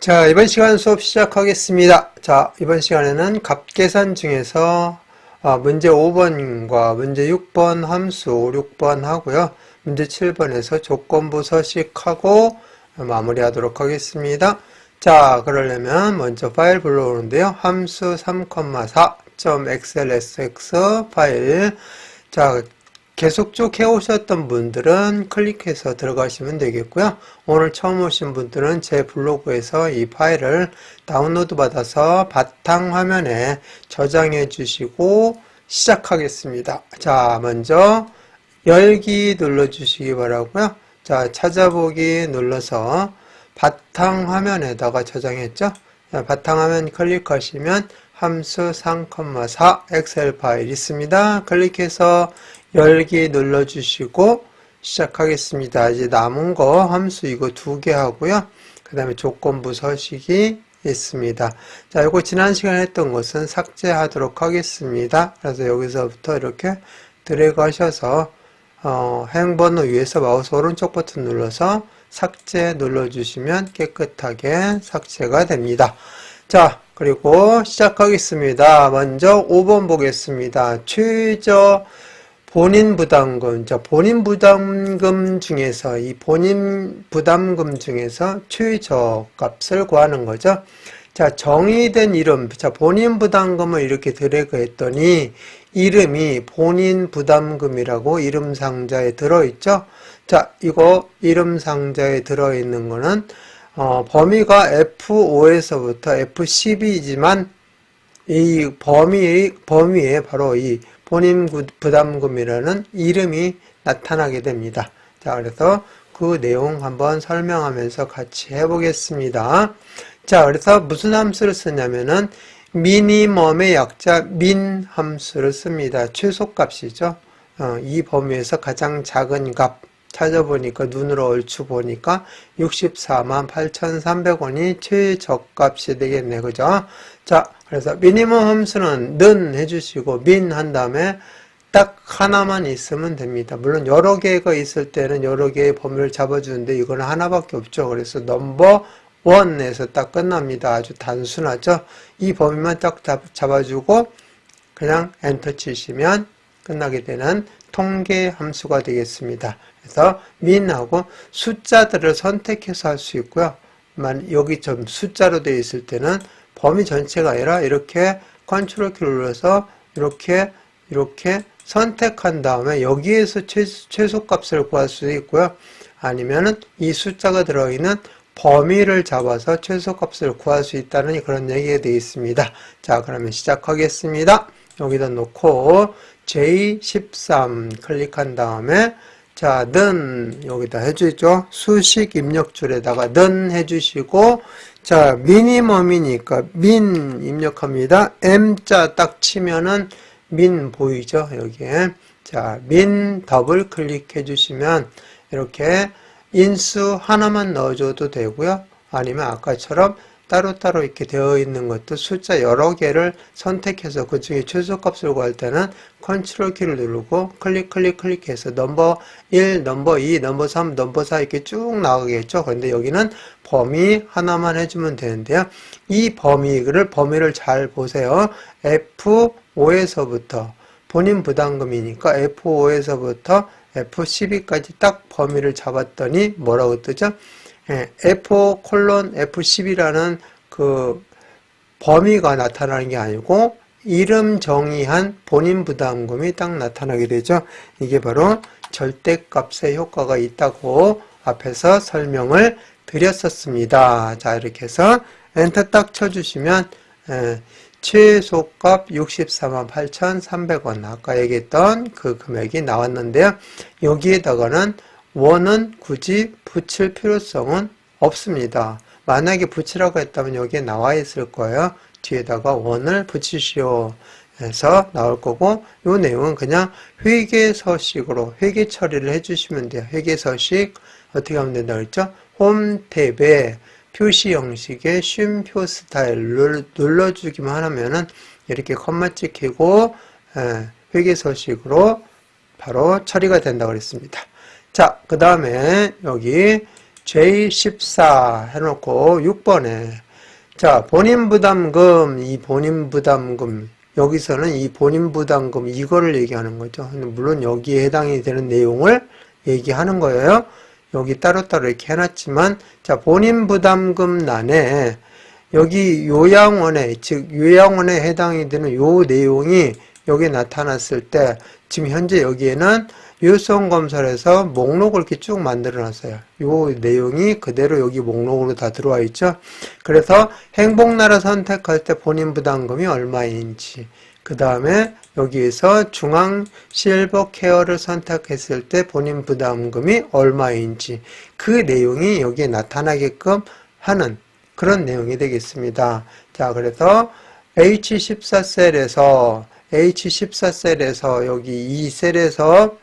자, 이번 시간 수업 시작하겠습니다. 자, 이번 시간에는 값계산 중에서 문제 5번과 문제 6번 함수 5, 6번 하고요. 문제 7번에서 조건부 서식하고 마무리하도록 하겠습니다. 자, 그러려면 먼저 파일 불러오는데요. 함수 3,4.xlsx 파일. 자, 계속 쭉 해오셨던 분들은 클릭해서 들어가시면 되겠고요. 오늘 처음 오신 분들은 제 블로그에서 이 파일을 다운로드 받아서 바탕화면에 저장해 주시고 시작하겠습니다. 자, 먼저 열기 눌러 주시기 바라고요. 자, 찾아보기 눌러서 바탕화면에다가 저장했죠. 자, 바탕화면 클릭하시면 함수 3,4 엑셀 파일 있습니다. 클릭해서 열기 눌러주시고 시작하겠습니다. 이제 남은 거 함수 이거 2개 하고요. 그 다음에 조건부 서식이 있습니다. 자, 이거 지난 시간에 했던 것은 삭제하도록 하겠습니다. 그래서 여기서부터 이렇게 드래그 하셔서 행번호 위에서 마우스 오른쪽 버튼 눌러서 삭제 눌러주시면 깨끗하게 삭제가 됩니다. 자, 그리고 시작하겠습니다. 먼저 5번 보겠습니다. 최저 본인 부담금. 자, 본인 부담금 중에서 최저 값을 구하는 거죠. 자, 정의된 이름. 자, 본인 부담금을 이렇게 드래그 했더니 이름이 본인 부담금이라고 이름 상자에 들어있죠. 자, 이거 이름 상자에 들어있는 거는 범위가 F5에서부터 F12이지만 이 범위에 바로 이 본인 부담금이라는 이름이 나타나게 됩니다. 자, 그래서 그 내용 한번 설명하면서 같이 해보겠습니다. 자, 그래서 무슨 함수를 쓰냐면은 미니멈의 약자 민 함수를 씁니다. 최소값이죠. 이 범위에서 가장 작은 값 찾아보니까 눈으로 얼추 보니까 648,300원이 최저값이 되겠네. 그죠? 자, 그래서 미니멈 함수는 는 해주시고 민 한 다음에 딱 하나만 있으면 됩니다. 물론 여러 개가 있을 때는 여러 개의 범위를 잡아주는데 이거는 하나밖에 없죠. 그래서 넘버 1에서 딱 끝납니다. 아주 단순하죠. 이 범위만 딱 잡아주고 그냥 엔터 치시면 끝나게 되는 통계 함수가 되겠습니다. 그래서 민하고 숫자들을 선택해서 할 수 있고요. 여기 좀 숫자로 되어 있을 때는 범위 전체가 아니라 이렇게 컨트롤 키를 눌러서 이렇게 선택한 다음에 여기에서 최소값을 구할 수도 있고요. 아니면은 이 숫자가 들어있는 범위를 잡아서 최소값을 구할 수 있다는 그런 얘기가 되어 있습니다. 자, 그러면 시작하겠습니다. 여기다 놓고 J13 클릭한 다음에 자, 는 여기다 해주죠. 수식 입력줄에다가 는 해주시고 자, 미니멈이니까 민 입력합니다. M자 딱 치면은 민 보이죠? 여기에. 자, 민 더블 클릭해 주시면 이렇게 인수 하나만 넣어줘도 되고요. 아니면 아까처럼 따로따로 이렇게 되어 있는 것도 숫자 여러 개를 선택해서 그 중에 최소값을 구할 때는 컨트롤 키를 누르고 클릭해서 넘버 1, 넘버 2, 넘버 3, 넘버 4 이렇게 쭉 나가겠죠. 그런데 여기는 범위 하나만 해주면 되는데요. 이 범위를 잘 보세요. F5에서부터 본인 부담금이니까 F5에서부터 F12까지 딱 범위를 잡았더니 뭐라고 뜨죠? F F10이라는 그 범위가 나타나는 게 아니고 이름 정의한 본인 부담금이 딱 나타나게 되죠. 이게 바로 절대값의 효과가 있다고 앞에서 설명을 드렸었습니다. 자, 이렇게 해서 엔터 딱 쳐주시면 최소값 648,300원 아까 얘기했던 그 금액이 나왔는데요. 여기에다가는 원은 굳이 붙일 필요성은 없습니다. 만약에 붙이라고 했다면 여기에 나와 있을 거예요. 뒤에다가 원을 붙이시오 해서 나올 거고 이 내용은 그냥 회계서식으로 회계 처리를 해주시면 돼요. 회계서식 어떻게 하면 된다고 했죠? 홈 탭에 표시 형식의 쉼표 스타일을 눌러주기만 하면은 이렇게 컴마 찍히고 회계서식으로 바로 처리가 된다고 그랬습니다. 자, 그 다음에 여기 J14 해놓고 6번에 자, 본인부담금, 이 본인부담금, 여기서는 이 본인부담금 이거를 얘기하는 거죠. 물론 여기에 해당이 되는 내용을 얘기하는 거예요. 여기 따로따로 이렇게 해놨지만, 자, 본인부담금란에 여기 요양원에, 즉 요양원에 해당이 되는 요 내용이 여기에 나타났을 때 지금 현재 여기에는 유효성 검사를 해서 목록을 이렇게 쭉 만들어 놨어요. 요 내용이 그대로 여기 목록으로 다 들어와 있죠. 그래서 행복나라 선택할 때 본인 부담금이 얼마인지, 그 다음에 여기에서 중앙 실버 케어를 선택했을 때 본인 부담금이 얼마인지 그 내용이 여기에 나타나게끔 하는 그런 내용이 되겠습니다. 자, 그래서 H14셀에서 여기 이 셀에서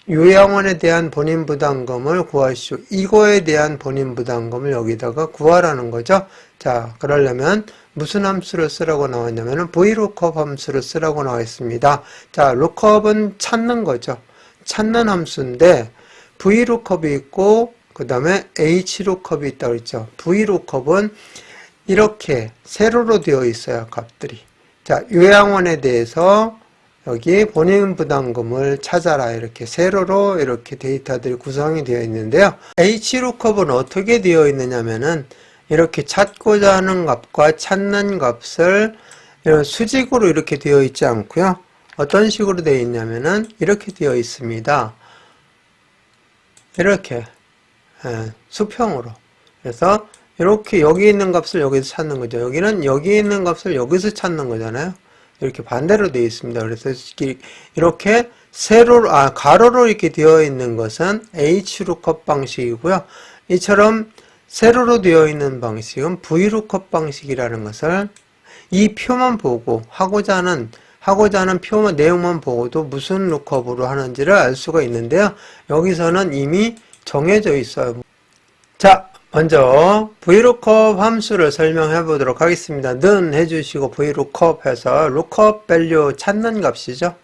요양원에 대한 본인 부담금을 구하시오. 이거에 대한 본인 부담금을 여기다가 구하라는 거죠. 자, 그러려면 무슨 함수를 쓰라고 나왔냐면은 VLOOKUP 함수를 쓰라고 나와 있습니다. 자, lookup은 찾는 거죠. 찾는 함수인데 VLOOKUP이 있고 그 다음에 HLOOKUP이 있다고 했죠. VLOOKUP은 이렇게 세로로 되어 있어요. 값들이. 자, 요양원에 대해서 여기 본인 부담금을 찾아라. 이렇게 세로로 이렇게 데이터들이 구성이 되어 있는데요. HLOOKUP은 어떻게 되어 있느냐면은 이렇게 찾고자 하는 값과 찾는 값을 수직으로 이렇게 되어 있지 않고요. 어떤 식으로 되어 있냐면은 이렇게 되어 있습니다. 이렇게 수평으로. 그래서 이렇게 여기 있는 값을 여기서 찾는 거죠. 여기는 여기 있는 값을 여기서 찾는 거잖아요. 이렇게 반대로 되어 있습니다. 그래서 이렇게 세로로, 가로로 이렇게 되어 있는 것은 HLOOKUP 방식이고요. 이처럼 세로로 되어 있는 방식은 VLOOKUP 방식이라는 것을 이 표만 보고 하고자 하는 표만, 내용만 보고도 무슨 루컵으로 하는지를 알 수가 있는데요. 여기서는 이미 정해져 있어요. 자, 먼저 VLOOKUP 함수를 설명해 보도록 하겠습니다. 는 해주시고 VLOOKUP 해서 lookup value 찾는 값이죠.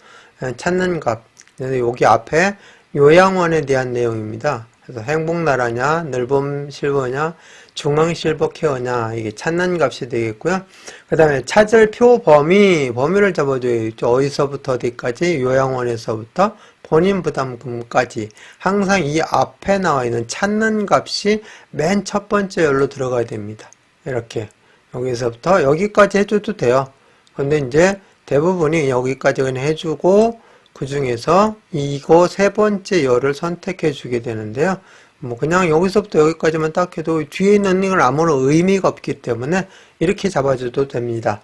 찾는 값. 여기 앞에 요양원에 대한 내용입니다. 그래서 행복나라냐, 넓음 실버냐, 중앙 실버 케어냐, 이게 찾는 값이 되겠고요. 그 다음에 찾을 표 범위를 잡아줘야겠죠. 어디서부터 어디까지, 요양원에서부터 본인 부담금까지. 항상 이 앞에 나와 있는 찾는 값이 맨 첫 번째 열로 들어가야 됩니다. 이렇게. 여기서부터 여기까지 해줘도 돼요. 근데 이제 대부분이 여기까지 그냥 해주고, 그 중에서 이거 세 번째 열을 선택해 주게 되는데요. 뭐 그냥 여기서부터 여기까지만 딱 해도 뒤에 있는 걸 아무런 의미가 없기 때문에 이렇게 잡아줘도 됩니다.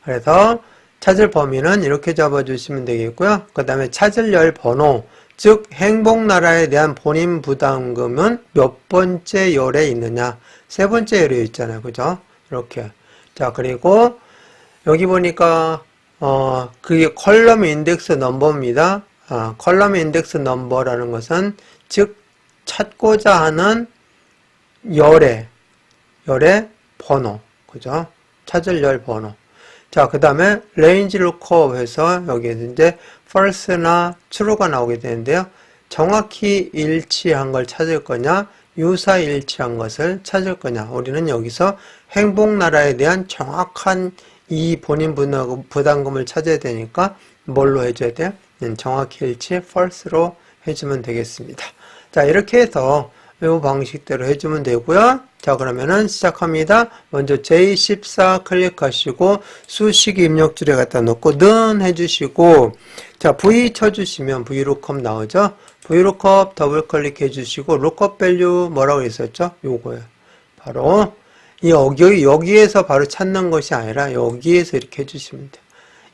그래서 찾을 범위는 이렇게 잡아주시면 되겠고요. 그 다음에 찾을 열 번호, 즉 행복나라에 대한 본인 부담금은 몇 번째 열에 있느냐, 세 번째 열에 있잖아요. 그죠? 이렇게. 자, 그리고 여기 보니까 그게 컬럼 인덱스 넘버입니다. 컬럼 인덱스 넘버라는 것은 즉 찾고자 하는 열의 번호, 그죠? 찾을 열 번호. 자, 그 다음에 range lookup 해서 여기에서 이제 false나 true가 나오게 되는데요. 정확히 일치한 걸 찾을 거냐, 유사일치한 것을 찾을 거냐. 우리는 여기서 행복나라에 대한 정확한 이 본인 부담금을 찾아야 되니까 뭘로 해줘야 돼요? 정확히 일치, false로 해주면 되겠습니다. 자, 이렇게 해서 이 방식대로 해주면 되고요. 자, 그러면은 시작합니다. 먼저 J14 클릭하시고 수식 입력줄에 갖다 놓고 는 해주시고, 자, V 쳐주시면 VLOOKUP 나오죠? VLOOKUP 더블 클릭해 주시고 lookup value 뭐라고 했었죠? 요거예요. 바로 여기에서 바로 찾는 것이 아니라 여기에서 이렇게 해주시면 돼요.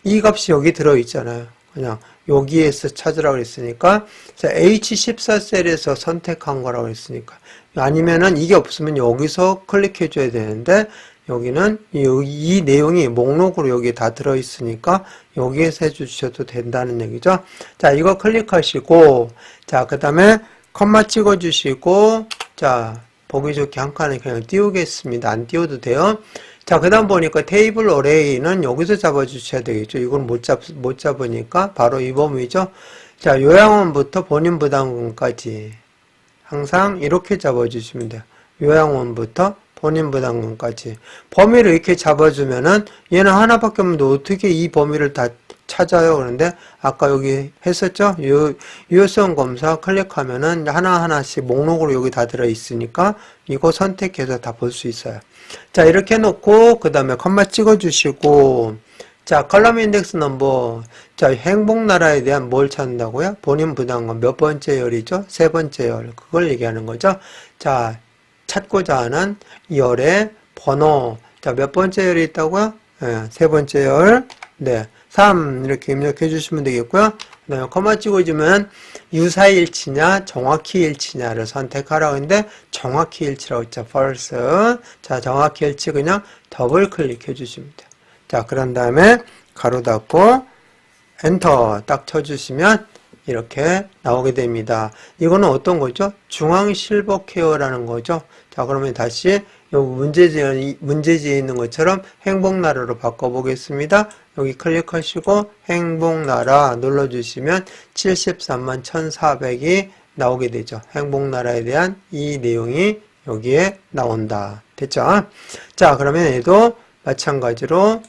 이 값이 여기 들어있잖아요. 그냥 여기에서 찾으라고 했으니까, 자, H14셀에서 선택한 거라고 했으니까, 아니면은 이게 없으면 여기서 클릭해 줘야 되는데, 여기는 이 내용이 목록으로 여기 다 들어있으니까 여기에서 해주셔도 된다는 얘기죠. 자, 이거 클릭하시고, 자, 그 다음에 컴마 찍어주시고, 자, 보기 좋게 한 칸을 그냥 띄우겠습니다. 안 띄워도 돼요. 자, 그 다음 보니까 테이블 어레이는 여기서 잡아주셔야 되겠죠. 이건 못 잡으니까 바로 이 범위죠. 자, 요양원부터 본인 부담금까지 항상 이렇게 잡아주시면 돼요. 요양원부터 본인 부담금까지 범위를 이렇게 잡아주면은 얘는 하나밖에 없는데 어떻게 이 범위를 다 찾아요? 그런데 아까 여기 했었죠? 유효성 검사 클릭하면은 하나하나씩 목록으로 여기 다 들어있으니까 이거 선택해서 다 볼 수 있어요. 자, 이렇게 해놓고 그 다음에 컴마 찍어주시고 자, 컬럼 인덱스 넘버. 자, 행복나라에 대한 뭘 찾는다고요? 본인 부담금 몇 번째 열이죠? 세 번째 열. 그걸 얘기하는 거죠. 자, 찾고자 하는 열의 번호. 자, 몇 번째 열이 있다고요? 네, 세 번째 열. 네, 3 이렇게 입력해 주시면 되겠고요. 그 다음에 컴마 찍어주면 유사일치냐 정확히 일치냐를 선택하라고 했는데 정확히 일치라고 했죠. false. 자, 정확히 일치 그냥 더블 클릭해 주시면 돼요. 자, 그런 다음에 가로 닫고 엔터 딱 쳐주시면 이렇게 나오게 됩니다. 이거는 어떤 거죠? 중앙 실버 케어라는 거죠. 자, 그러면 다시 여기 문제지에 있는 것처럼 행복나라로 바꿔보겠습니다. 여기 클릭하시고 행복나라 눌러주시면 73만 1,400이 나오게 되죠. 행복나라에 대한 이 내용이 여기에 나온다. 됐죠? 자, 그러면 얘도 마찬가지로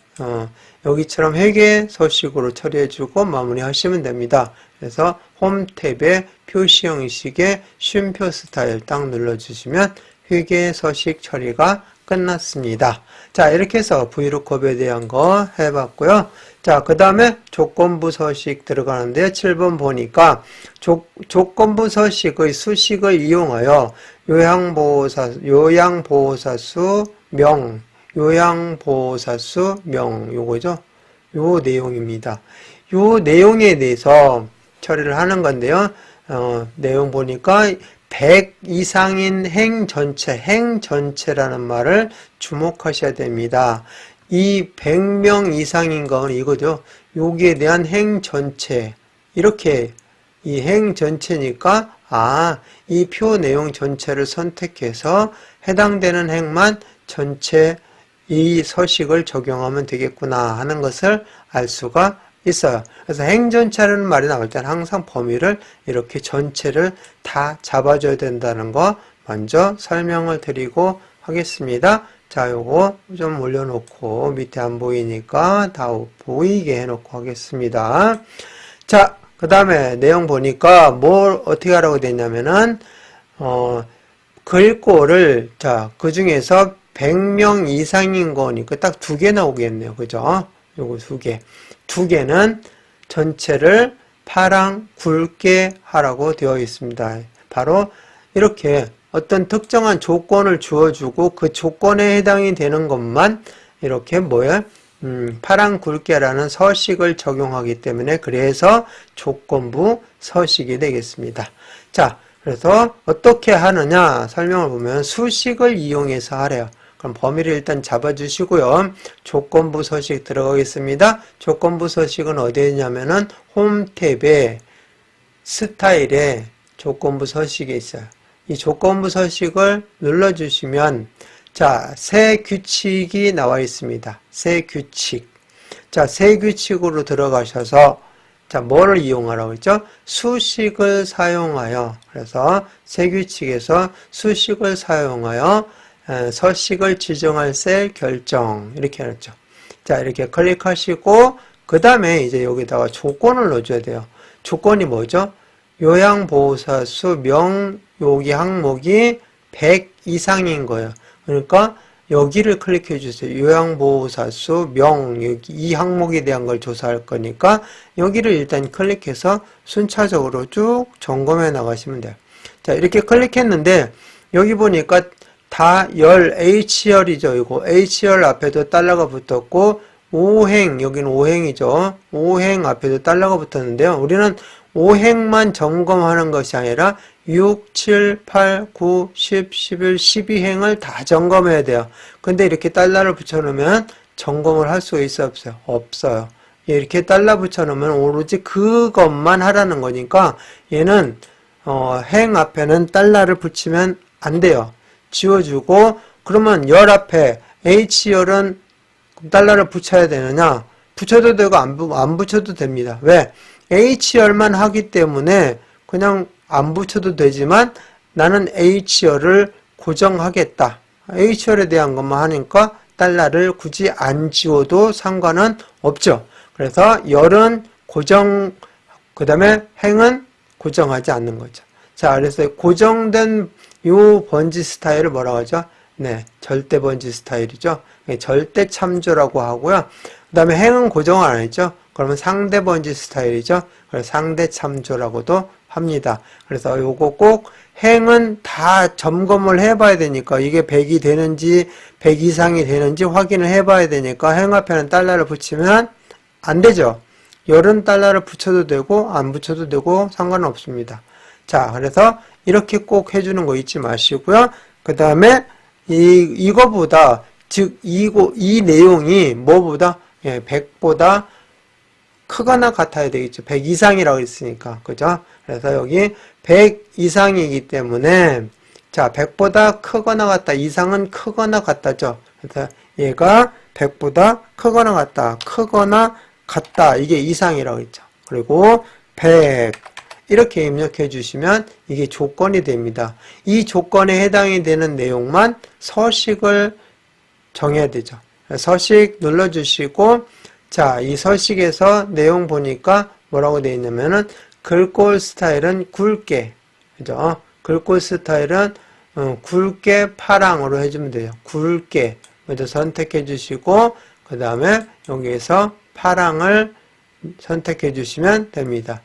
여기처럼 회계 서식으로 처리해주고 마무리하시면 됩니다. 그래서 홈 탭에 표시 형식의 쉼표 스타일 딱 눌러주시면 회계 서식 처리가 끝났습니다. 자, 이렇게 해서 브이루컵에 대한 거 해봤고요. 자, 그 다음에 조건부 서식 들어가는데 7번 보니까 조건부 서식의 수식을 이용하여 요양보호사수 명 요거죠. 요 내용입니다. 요 내용에 대해서 처리를 하는 건데요. 내용 보니까 100 이상인 행 전체라는 말을 주목하셔야 됩니다. 이 100명 이상인 건 이거죠. 여기에 대한 행 전체. 이렇게 이 행 전체니까 이 표 내용 전체를 선택해서 해당되는 행만 전체 이 서식을 적용하면 되겠구나 하는 것을 알 수가 있어요. 그래서 행전체라는 말이 나올 때는 항상 범위를 이렇게 전체를 다 잡아줘야 된다는 거 먼저 설명을 드리고 하겠습니다. 자, 요거 좀 올려놓고 밑에 안 보이니까 다 보이게 해놓고 하겠습니다. 자, 그 다음에 내용 보니까 뭘 어떻게 하라고 되냐면은 글꼴을 자, 그 중에서 100명 이상인 거니까 딱 2개 나오겠네요. 그죠? 요거 2개. 2개는 전체를 파랑 굵게 하라고 되어 있습니다. 바로 이렇게 어떤 특정한 조건을 주어주고 그 조건에 해당이 되는 것만 이렇게 파랑 굵게라는 서식을 적용하기 때문에 그래서 조건부 서식이 되겠습니다. 자, 그래서 어떻게 하느냐 설명을 보면 수식을 이용해서 하래요. 그럼 범위를 일단 잡아주시고요. 조건부 서식 들어가겠습니다. 조건부 서식은 어디에 있냐면은 홈 탭에 스타일에 조건부 서식이 있어요. 이 조건부 서식을 눌러주시면 자, 새 규칙이 나와 있습니다. 새 규칙. 자, 새 규칙으로 들어가셔서 자, 뭐를 이용하라고 했죠? 수식을 사용하여 그래서 새 규칙에서 수식을 사용하여 서식을 지정할 셀 결정 이렇게 해놨죠. 자, 이렇게 클릭하시고 그 다음에 이제 여기다가 조건을 넣어줘야 돼요. 조건이 뭐죠? 요양보호사수 명 여기 항목이 100 이상인 거예요. 그러니까 여기를 클릭해 주세요. 요양보호사수 명 여기 이 항목에 대한 걸 조사할 거니까 여기를 일단 클릭해서 순차적으로 쭉 점검해 나가시면 돼요. 자, 이렇게 클릭했는데 여기 보니까 다 열 H열이죠. 이거 H열 앞에도 달러가 붙었고 5행 여기는 5행이죠. 5행 앞에도 달러가 붙었는데요. 우리는 5행만 점검하는 것이 아니라 6, 7, 8, 9, 10, 11, 12행을 다 점검해야 돼요. 근데 이렇게 달러를 붙여놓으면 점검을 할 수 있어요? 없어요? 없어요. 이렇게 달러 붙여놓으면 오로지 그것만 하라는 거니까 얘는 행 앞에는 달러를 붙이면 안 돼요. 지워주고 그러면 열 앞에 H열은 달러를 붙여야 되느냐? 붙여도 되고 안 붙여도 됩니다. 왜? H열만 하기 때문에 그냥 안 붙여도 되지만 나는 H열을 고정하겠다. HL에 대한 것만 하니까 달러를 굳이 안 지워도 상관은 없죠. 그래서 열은 고정, 그 다음에 행은 고정하지 않는 거죠. 자, 그래서 고정된 요 번지 스타일을 뭐라고 하죠? 네, 절대 번지 스타일이죠. 절대 참조라고 하고요. 그 다음에 행은 고정을 안 했죠. 그러면 상대 번지 스타일이죠. 그래서 상대 참조라고도 합니다. 그래서 요거 꼭 행은 다 점검을 해봐야 되니까 이게 100이 되는지 100 이상이 되는지 확인을 해봐야 되니까 행 앞에는 달러를 붙이면 안 되죠. 열은 달러를 붙여도 되고 안 붙여도 되고 상관없습니다. 자, 그래서 이렇게 꼭 해주는 거 잊지 마시고요. 그 다음에 이거보다 즉 이 내용이 뭐보다 100보다 크거나 같아야 되겠죠. 100 이상이라고 했으니까. 그죠? 그래서 여기 100 이상이기 때문에 자, 100보다 크거나 같다. 이상은 크거나 같다죠. 그래서 얘가 100보다 크거나 같다. 크거나 같다. 이게 이상이라고 했죠. 그리고 100 이렇게 입력해 주시면 이게 조건이 됩니다. 이 조건에 해당이 되는 내용만 서식을 정해야 되죠. 서식 눌러주시고 자, 이 서식에서 내용 보니까 뭐라고 되어 있냐면은 글꼴 스타일은 굵게, 그죠? 글꼴 스타일은 굵게 파랑으로 해주면 돼요. 굵게 먼저 선택해 주시고 그 다음에 여기에서 파랑을 선택해 주시면 됩니다.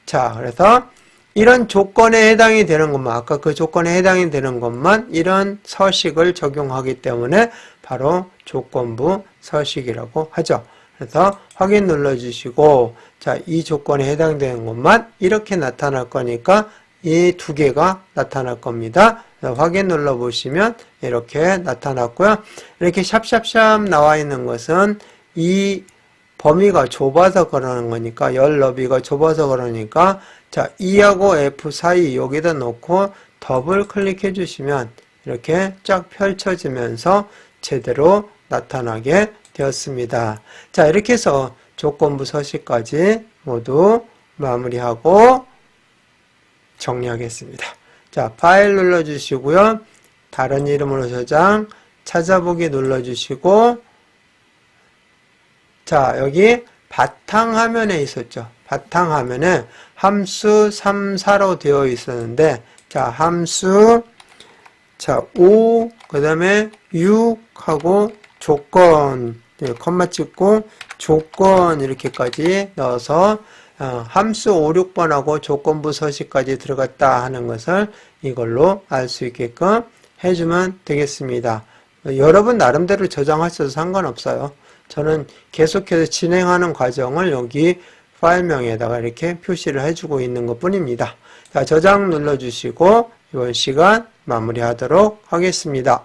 자, 그래서 이런 조건에 해당이 되는 것만, 아까 그 조건에 해당이 되는 것만 이런 서식을 적용하기 때문에 바로 조건부 서식이라고 하죠. 그래서 확인 눌러주시고, 자, 이 조건에 해당되는 것만 이렇게 나타날 거니까 이 두 개가 나타날 겁니다. 확인 눌러보시면 이렇게 나타났고요. 이렇게 샵샵샵 나와 있는 것은 이 범위가 좁아서 그러는 거니까, 열 너비가 좁아서 그러니까, 자, E하고 F 사이 여기다 놓고 더블 클릭해 주시면 이렇게 쫙 펼쳐지면서 제대로 나타나게 되었습니다. 자, 이렇게 해서 조건부 서식까지 모두 마무리하고 정리하겠습니다. 자, 파일 눌러주시고요. 다른 이름으로 저장, 찾아보기 눌러주시고, 자, 여기 바탕화면에 있었죠. 바탕화면에 함수 3, 4로 되어 있었는데, 자, 함수, 자, 5, 그 다음에 6하고 조건, 컴마 찍고 조건 이렇게까지 넣어서 함수 5, 6번하고 조건부 서식까지 들어갔다 하는 것을 이걸로 알 수 있게끔 해주면 되겠습니다. 여러분 나름대로 저장하셔도 상관없어요. 저는 계속해서 진행하는 과정을 여기 파일명에다가 이렇게 표시를 해주고 있는 것 뿐입니다. 자, 저장 눌러주시고 이번 시간 마무리하도록 하겠습니다.